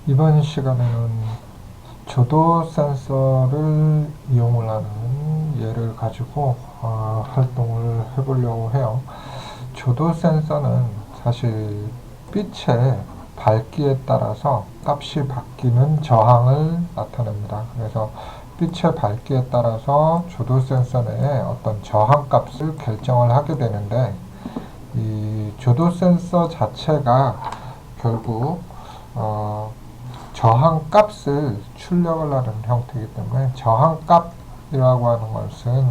이번 시간에는 조도 센서를 이용을 하는 예를 가지고 활동을 해보려고 해요. 조도 센서는 사실 빛의 밝기에 따라서 값이 바뀌는 저항을 나타냅니다. 그래서 빛의 밝기에 따라서 조도 센서 내에 어떤 저항 값을 결정을 하게 되는데, 이 조도 센서 자체가 결국 저항 값을 출력을 하는 형태이기 때문에 저항 값이라고 하는 것은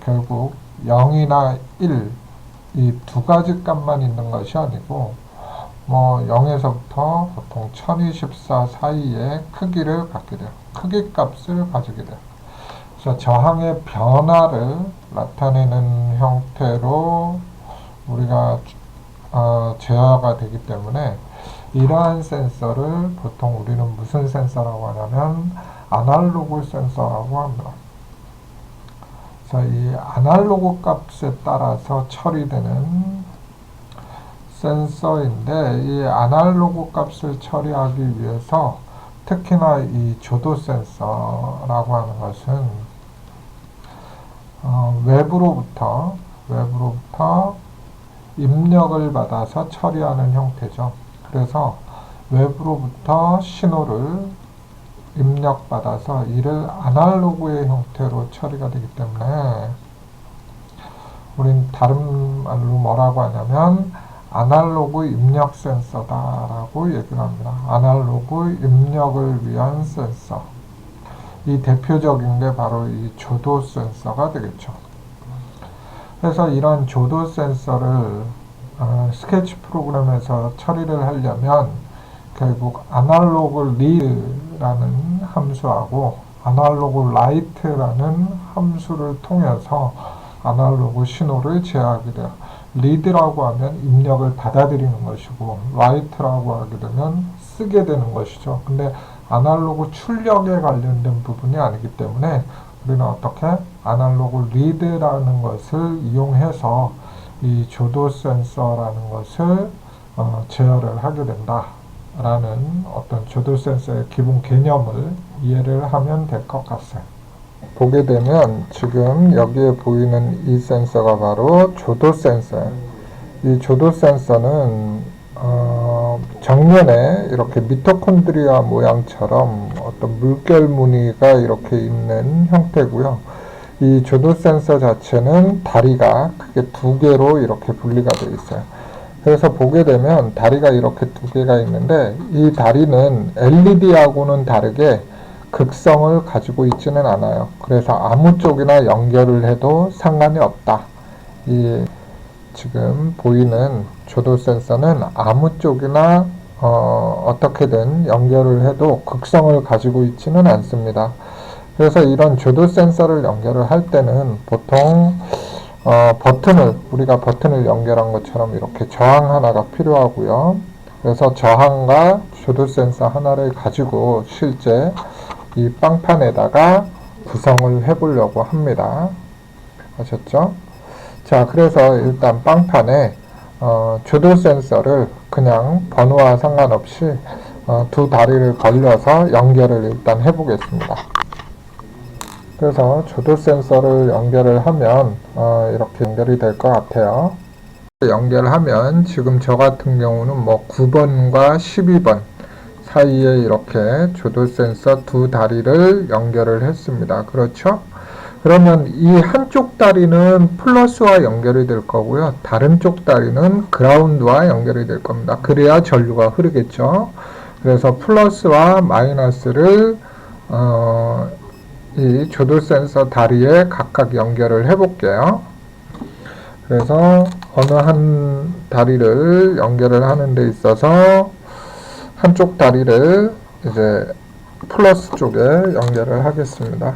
결국 0이나 1 이 두 가지 값만 있는 것이 아니고 0에서부터 보통 1024 사이의 크기를 갖게 돼요. 크기 값을 가지게 돼요. 그래서 저항의 변화를 나타내는 형태로 우리가 제어가 되기 때문에 이러한 센서를 보통 우리는 무슨 센서라고 하냐면 아날로그 센서라고 합니다. 그래서 이 아날로그 값에 따라서 처리되는 센서인데, 이 아날로그 값을 처리하기 위해서 특히나 이 조도 센서라고 하는 것은 외부로부터 입력을 받아서 처리하는 형태죠. 그래서 외부로부터 신호를 입력받아서 이를 아날로그의 형태로 처리가 되기 때문에 우린 다른 말로 뭐라고 하냐면 아날로그 입력 센서다라고 얘기를 합니다. 아날로그 입력을 위한 센서. 이 대표적인 게 바로 이 조도 센서가 되겠죠. 그래서 이런 조도 센서를 스케치 프로그램에서 처리를 하려면 결국 아날로그 리드라는 함수하고 아날로그 라이트라는 함수를 통해서 아날로그 신호를 제어하게 돼요. 리드라고 하면 입력을 받아들이는 것이고 라이트라고 하게 되면 쓰게 되는 것이죠. 근데 아날로그 출력에 관련된 부분이 아니기 때문에 우리는 어떻게 아날로그 리드라는 것을 이용해서 이 조도 센서라는 것을 제어를 하게 된다라는 어떤 조도 센서의 기본 개념을 이해를 하면 될 것 같아요. 보게 되면 지금 여기에 보이는 이 센서가 바로 조도 센서예요. 이 조도 센서는 정면에 이렇게 미토콘드리아 모양처럼 어떤 물결 무늬가 이렇게 있는 형태고요. 이 조도 센서 자체는 다리가 크게 두 개로 이렇게 분리가 되어 있어요. 그래서 보게 되면 다리가 이렇게 두 개가 있는데, 이 다리는 LED하고는 다르게 극성을 가지고 있지는 않아요. 그래서 아무 쪽이나 연결을 해도 상관이 없다. 이 지금 보이는 조도 센서는 아무 쪽이나 어떻게든 연결을 해도 극성을 가지고 있지는 않습니다. 그래서 이런 조도 센서를 연결을 할 때는 보통 우리가 버튼을 연결한 것처럼 이렇게 저항 하나가 필요하고요. 그래서 저항과 조도 센서 하나를 가지고 실제 이 빵판에다가 구성을 해보려고 합니다. 아셨죠? 자, 그래서 일단 빵판에 조도 센서를 그냥 번호와 상관없이 두 다리를 걸려서 연결을 일단 해보겠습니다. 그래서 조도 센서를 연결을 하면 이렇게 연결이 될 것 같아요. 연결하면 지금 저 같은 경우는 9번과 12번 사이에 이렇게 조도 센서 두 다리를 연결을 했습니다. 그렇죠? 그러면 이 한쪽 다리는 플러스와 연결이 될 거고요. 다른 쪽 다리는 그라운드와 연결이 될 겁니다. 그래야 전류가 흐르겠죠. 그래서 플러스와 마이너스를 이 조도 센서 다리에 각각 연결을 해 볼게요. 그래서 어느 한 다리를 연결을 하는 데 있어서 한쪽 다리를 이제 플러스 쪽에 연결을 하겠습니다.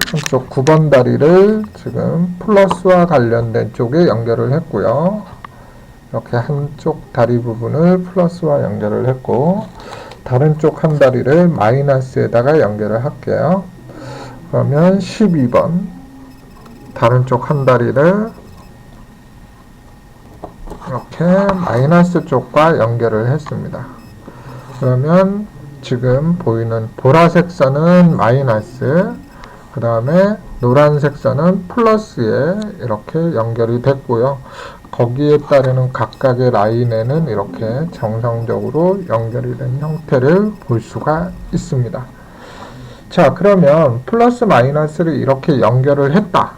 한쪽 9번 다리를 지금 플러스와 관련된 쪽에 연결을 했고요. 이렇게 한쪽 다리 부분을 플러스와 연결을 했고, 다른 쪽 한 다리를 마이너스에다가 연결을 할게요. 그러면 12번 다른 쪽 한 다리를 이렇게 이렇게 마이너스 쪽과 연결을 했습니다. 그러면 지금 보이는 보라색 선은 마이너스, 그 다음에 노란색 선은 플러스에 이렇게 연결이 됐고요. 거기에 따르는 각각의 라인에는 이렇게 정상적으로 연결이 된 형태를 볼 수가 있습니다. 자, 그러면 플러스 마이너스를 이렇게 연결을 했다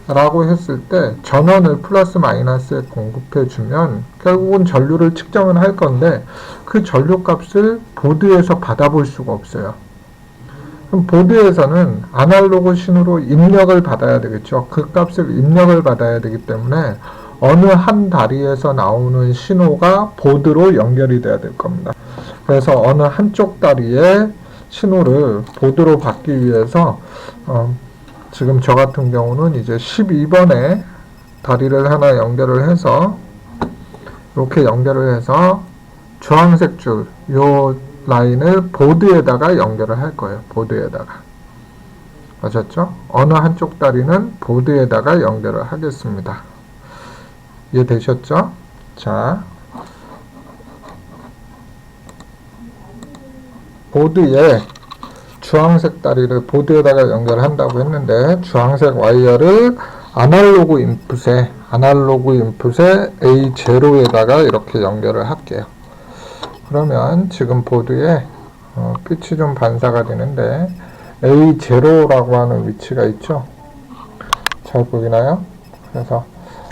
라고 했을 때 전원을 플러스 마이너스에 공급해 주면 결국은 전류를 측정은 할 건데 그 전류 값을 보드에서 받아볼 수가 없어요. 그럼 보드에서는 아날로그 신호로 입력을 받아야 되겠죠. 그 값을 입력을 받아야 되기 때문에 어느 한 다리에서 나오는 신호가 보드로 연결이 돼야 될 겁니다. 그래서 어느 한쪽 다리에 신호를 보드로 받기 위해서 지금 저 같은 경우는 이제 12번에 다리를 하나 연결을 해서 이렇게 연결을 해서 주황색 줄 요 라인을 보드에다가 연결을 할 거예요. 보드에다가. 아셨죠? 어느 한쪽 다리는 보드에다가 연결을 하겠습니다. 이해되셨죠? 자, 보드에 주황색 다리를 보드에다가 연결한다고 했는데 주황색 와이어를 아날로그 인풋에 A0에다가 이렇게 연결을 할게요. 그러면 지금 보드에 빛이 좀 반사가 되는데 A0라고 하는 위치가 있죠. 잘 보이나요? 그래서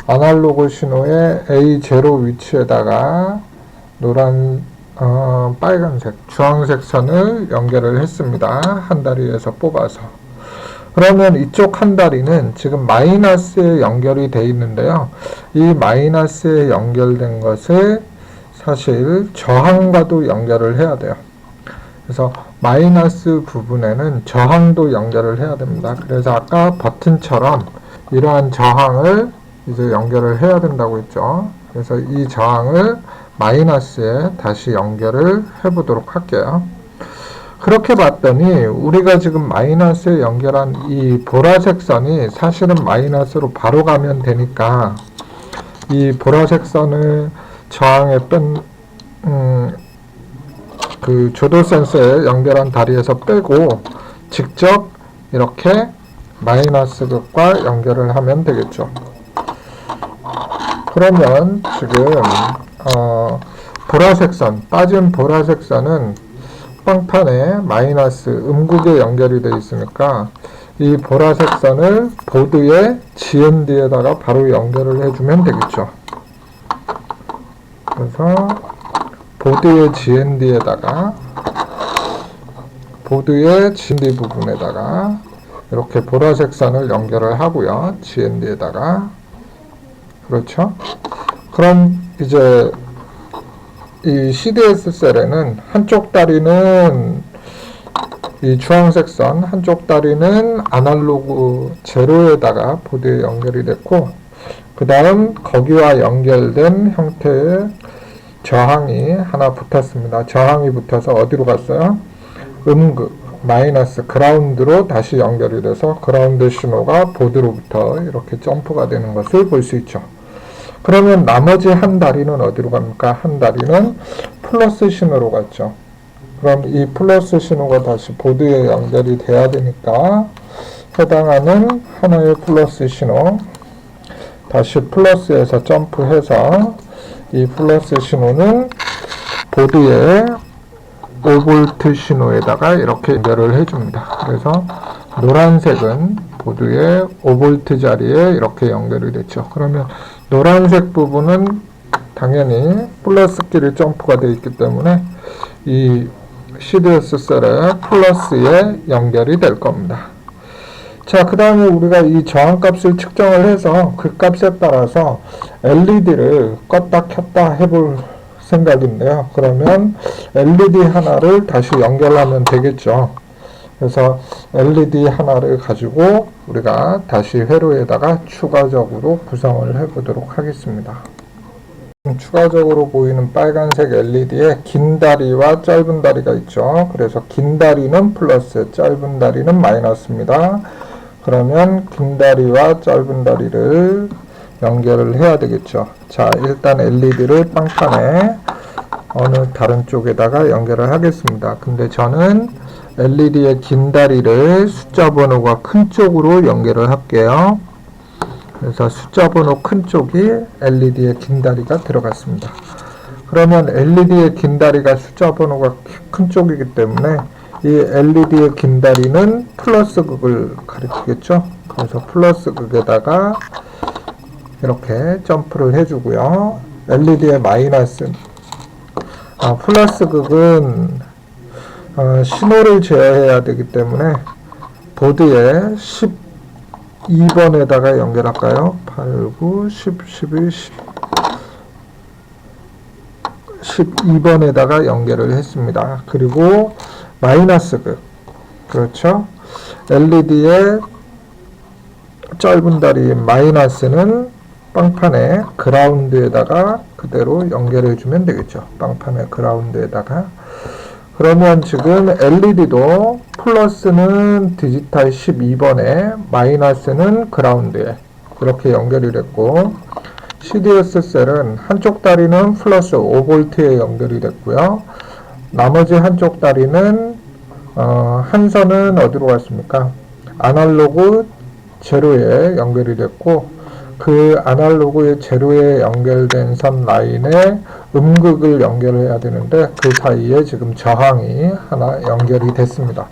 아날로그 신호의 A0 위치에다가 빨간색, 주황색 선을 연결을 했습니다. 한 다리에서 뽑아서. 그러면 이쪽 한 다리는 지금 마이너스에 연결이 되어 있는데요. 이 마이너스에 연결된 것을 사실 저항과도 연결을 해야 돼요. 그래서 마이너스 부분에는 저항도 연결을 해야 됩니다. 그래서 아까 버튼처럼 이러한 저항을 이제 연결을 해야 된다고 했죠. 그래서 이 저항을 마이너스에 다시 연결을 해보도록 할게요. 그렇게 봤더니 우리가 지금 마이너스에 연결한 이 보라색 선이 사실은 마이너스로 바로 가면 되니까 이 보라색 선을 저항했던 그 조도 센서에 연결한 다리에서 빼고 직접 이렇게 마이너스 극과 연결을 하면 되겠죠. 그러면 지금 보라색 선, 빠진 보라색 선은 빵판에 마이너스 음극에 연결이 되어 있으니까 이 보라색 선을 보드의 GND에다가 바로 연결을 해주면 되겠죠. 그래서 보드의 GND 부분에다가 이렇게 보라색 선을 연결을 하고요. GND에다가. 그렇죠? 그럼 이제 이 CDS 셀에는 한쪽 다리는 이 주황색 선, 한쪽 다리는 아날로그 제로에다가 보드에 연결이 됐고, 그 다음 거기와 연결된 형태의 저항이 하나 붙었습니다. 저항이 붙어서 어디로 갔어요? 음극, 마이너스, 그라운드로 다시 연결이 돼서 그라운드 신호가 보드로부터 이렇게 점프가 되는 것을 볼 수 있죠. 그러면 나머지 한 다리는 어디로 갑니까? 한 다리는 플러스 신호로 갔죠. 그럼 이 플러스 신호가 다시 보드에 연결이 돼야 되니까 해당하는 하나의 플러스 신호, 다시 플러스에서 점프해서 이 플러스 신호는 보드의 5V 신호에다가 이렇게 연결을 해줍니다. 그래서 노란색은 보드의 5V 자리에 이렇게 연결이 됐죠. 그러면 노란색 부분은 당연히 플러스끼리 점프가 되어 있기 때문에 이 CDS 셀의 플러스에 연결이 될 겁니다. 자, 그 다음에 우리가 이 저항값을 측정을 해서 그 값에 따라서 LED를 껐다 켰다 해볼 생각인데요. 그러면 LED 하나를 다시 연결하면 되겠죠. 그래서 LED 하나를 가지고 우리가 다시 회로에다가 추가적으로 구성을 해보도록 하겠습니다. 추가적으로 보이는 빨간색 LED에 긴 다리와 짧은 다리가 있죠. 그래서 긴 다리는 플러스, 짧은 다리는 마이너스입니다. 그러면 긴 다리와 짧은 다리를 연결을 해야 되겠죠. 자, 일단 LED를 빵판에 어느 다른 쪽에다가 연결을 하겠습니다. 근데 저는 LED의 긴 다리를 숫자 번호가 큰 쪽으로 연결을 할게요. 그래서 숫자 번호 큰 쪽이 LED의 긴 다리가 들어갔습니다. 그러면 LED의 긴 다리가 숫자 번호가 큰 쪽이기 때문에 이 LED의 긴 다리는 플러스 극을 가리키겠죠. 그래서 플러스 극에다가 이렇게 점프를 해주고요. LED의 마이너스, 플러스 극은 신호를 제어해야 되기 때문에 보드에 12번에다가 연결할까요? 8, 9, 10, 11, 12번에다가 연결을 했습니다. 그리고 마이너스 극, 그렇죠? LED의 짧은 다리 마이너스는 빵판에 그라운드에다가 그대로 연결해 주면 되겠죠. 빵판에 그라운드에다가. 그러면 지금 LED도 플러스는 디지털 12번에 마이너스는 그라운드에 이렇게 연결이 됐고, CDS 셀은 한쪽 다리는 플러스 5V에 연결이 됐고요. 나머지 한쪽 다리는 한 선은 어디로 갔습니까? 아날로그 제로에 연결이 됐고, 그 아날로그의 제로에 연결된 선 라인에 음극을 연결해야 되는데 그 사이에 지금 저항이 하나 연결이 됐습니다.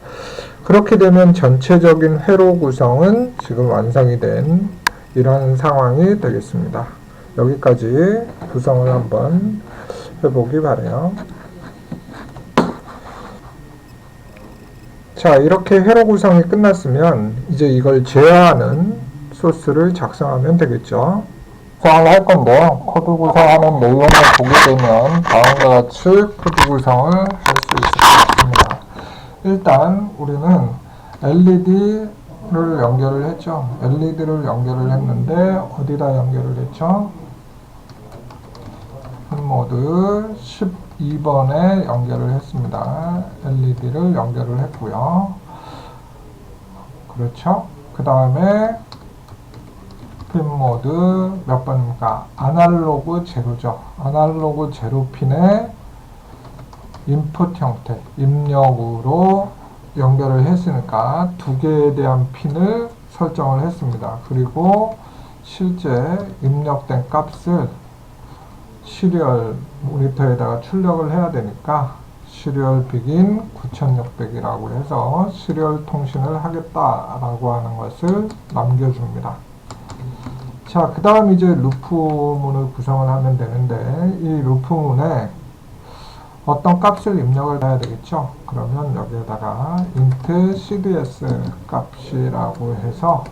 그렇게 되면 전체적인 회로 구성은 지금 완성이 된 이런 상황이 되겠습니다. 여기까지 구성을 한번 해보기 바래요. 자, 이렇게 회로 구성이 끝났으면 이제 이걸 제어하는 소스를 작성하면 되겠죠. 구성을 할 건데요. 코드 구성하는 내용을 보게 되면 다음과 같이 코드 구성을 할 수 있을 것 같습니다. 일단 우리는 LED를 연결을 했죠. LED를 연결을 했는데 어디다 연결을 했죠? 모드 12번에 연결을 했습니다. LED를 연결을 했고요. 그렇죠? 그 다음에 핀 모드 몇 번입니까? 아날로그 제로죠. 아날로그 제로 핀에 인풋 형태, 입력으로 연결을 했으니까 두 개에 대한 핀을 설정을 했습니다. 그리고 실제 입력된 값을 시리얼 모니터에다가 출력을 해야 되니까 시리얼 빅인 9600이라고 해서 시리얼 통신을 하겠다라고 하는 것을 남겨줍니다. 자, 그 다음 이제 루프문을 구성을 하면 되는데 이 루프문에 어떤 값을 입력을 해야 되겠죠. 그러면 여기에다가 int cds 값이라고 해서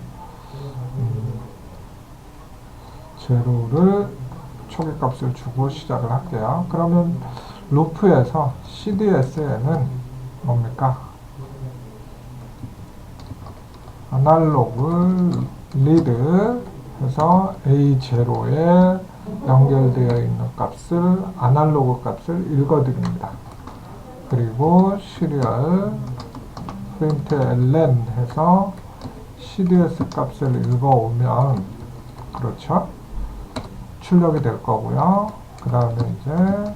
제로를 초기값을 주고 시작을 할게요. 그러면 루프에서 cds에는 뭡니까? 아날로그 리드 해서 A0에 연결되어 있는 값을 아날로그 값을 읽어드립니다. 그리고 시리얼 프린트 ln 해서 cds 값을 읽어오면 그렇죠? 출력이 될 거고요. 그 다음에 이제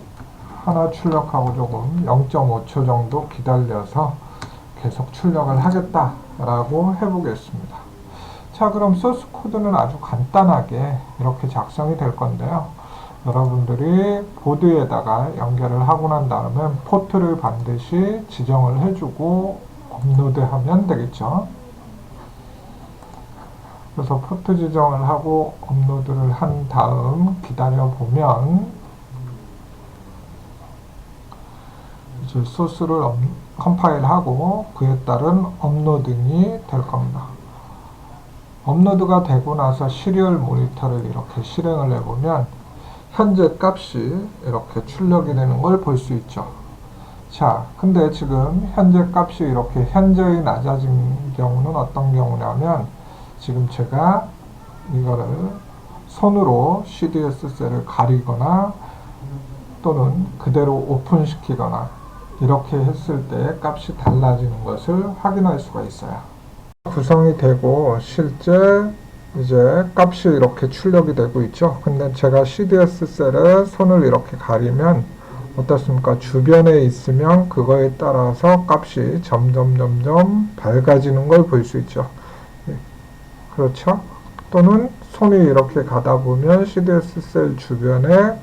하나 출력하고 조금 0.5초 정도 기다려서 계속 출력을 하겠다라고 해보겠습니다. 자, 그럼 소스 코드는 아주 간단하게 이렇게 작성이 될 건데요. 여러분들이 보드에다가 연결을 하고 난 다음에 포트를 반드시 지정을 해주고 업로드하면 되겠죠. 그래서 포트 지정을 하고 업로드를 한 다음 기다려 보면 이제 소스를 컴파일하고 그에 따른 업로딩이 될 겁니다. 업로드가 되고 나서 시리얼 모니터를 이렇게 실행을 해보면 현재 값이 이렇게 출력이 되는 걸 볼 수 있죠. 자, 근데 지금 현재 값이 이렇게 현저히 낮아진 경우는 어떤 경우냐면 지금 제가 이거를 손으로 CDS 셀을 가리거나 또는 그대로 오픈시키거나 이렇게 했을 때 값이 달라지는 것을 확인할 수가 있어요. 구성이 되고 실제 이제 값이 이렇게 출력이 되고 있죠. 근데 제가 CDS 셀에 손을 이렇게 가리면 어떻습니까? 주변에 있으면 그거에 따라서 값이 점점 밝아지는 걸 볼 수 있죠. 예, 그렇죠? 또는 손이 이렇게 가다 보면 CDS 셀 주변에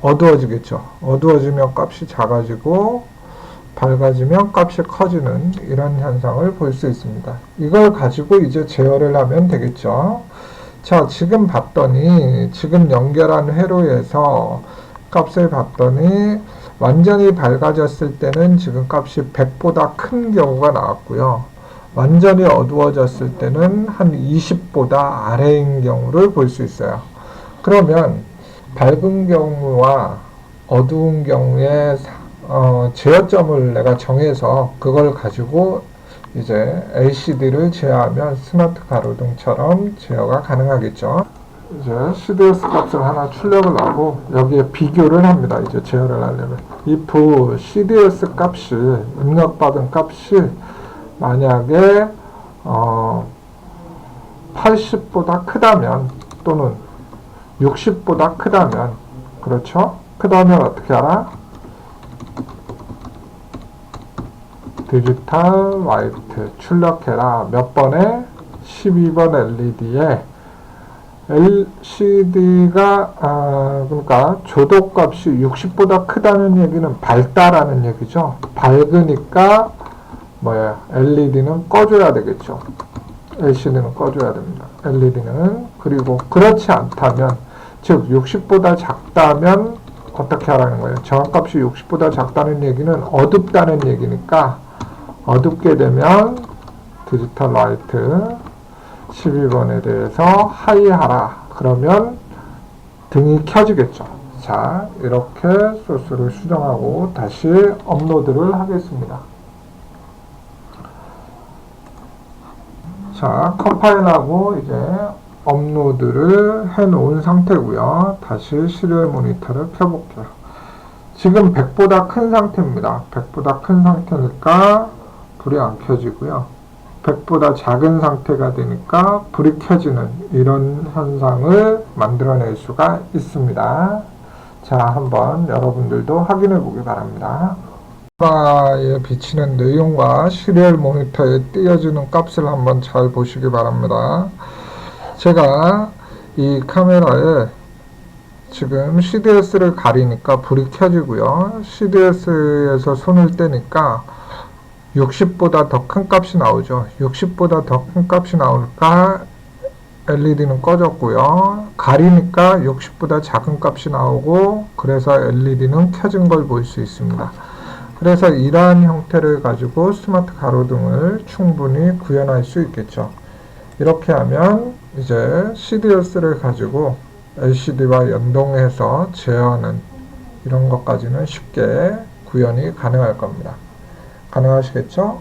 어두워지겠죠. 어두워지면 값이 작아지고 밝아지면 값이 커지는 이런 현상을 볼 수 있습니다. 이걸 가지고 이제 제어를 하면 되겠죠. 자, 지금 봤더니 지금 연결한 회로에서 값을 봤더니 완전히 밝아졌을 때는 지금 값이 100보다 큰 경우가 나왔고요. 완전히 어두워졌을 때는 한 20보다 아래인 경우를 볼 수 있어요. 그러면 밝은 경우와 어두운 경우에 제어점을 내가 정해서 그걸 가지고 이제 LCD를 제어하면 스마트 가로등처럼 제어가 가능하겠죠. 이제 CDS 값을 하나 출력을 하고 여기에 비교를 합니다. 이제 제어를 하려면 if CDS 값이 입력받은 값이 만약에 80보다 크다면 또는 60보다 크다면 그렇죠? 크다면 어떻게 하나? 디지털 라이트 출력해라. 몇 번에? 12번 LED에 LCD가 그러니까 조도값이 60보다 크다는 얘기는 밝다라는 얘기죠. 밝으니까 뭐예요? LED는 꺼줘야 되겠죠. LCD는 꺼줘야 됩니다. LED는. 그리고 그렇지 않다면 즉 60보다 작다면 어떻게 하라는 거예요? 정확값이 60보다 작다는 얘기는 어둡다는 얘기니까 어둡게 되면 디지털 라이트 12번에 대해서 하이 하라. 그러면 등이 켜지겠죠. 자, 이렇게 소스를 수정하고 다시 업로드를 하겠습니다. 자, 컴파일하고 이제 업로드를 해 놓은 상태고요. 다시 시리얼 모니터를 켜볼게요. 지금 100보다 큰 상태입니다. 100보다 큰 상태니까 불이 안 켜지고요. 100보다 작은 상태가 되니까 불이 켜지는 이런 현상을 만들어낼 수가 있습니다. 자, 한번 여러분들도 확인해 보기 바랍니다. 카메라에 비치는 내용과 시리얼 모니터에 띄어지는 값을 한번 잘 보시기 바랍니다. 제가 이 카메라에 지금 CDS를 가리니까 불이 켜지고요. CDS에서 손을 떼니까 60보다 더 큰 값이 나오죠. 60보다 더 큰 값이 나오니까 LED는 꺼졌고요. 가리니까 60보다 작은 값이 나오고 그래서 LED는 켜진 걸 볼 수 있습니다. 그래서 이러한 형태를 가지고 스마트 가로등을 충분히 구현할 수 있겠죠. 이렇게 하면 이제 CDS를 가지고 LCD와 연동해서 제어하는 이런 것까지는 쉽게 구현이 가능할 겁니다. 가능하시겠죠?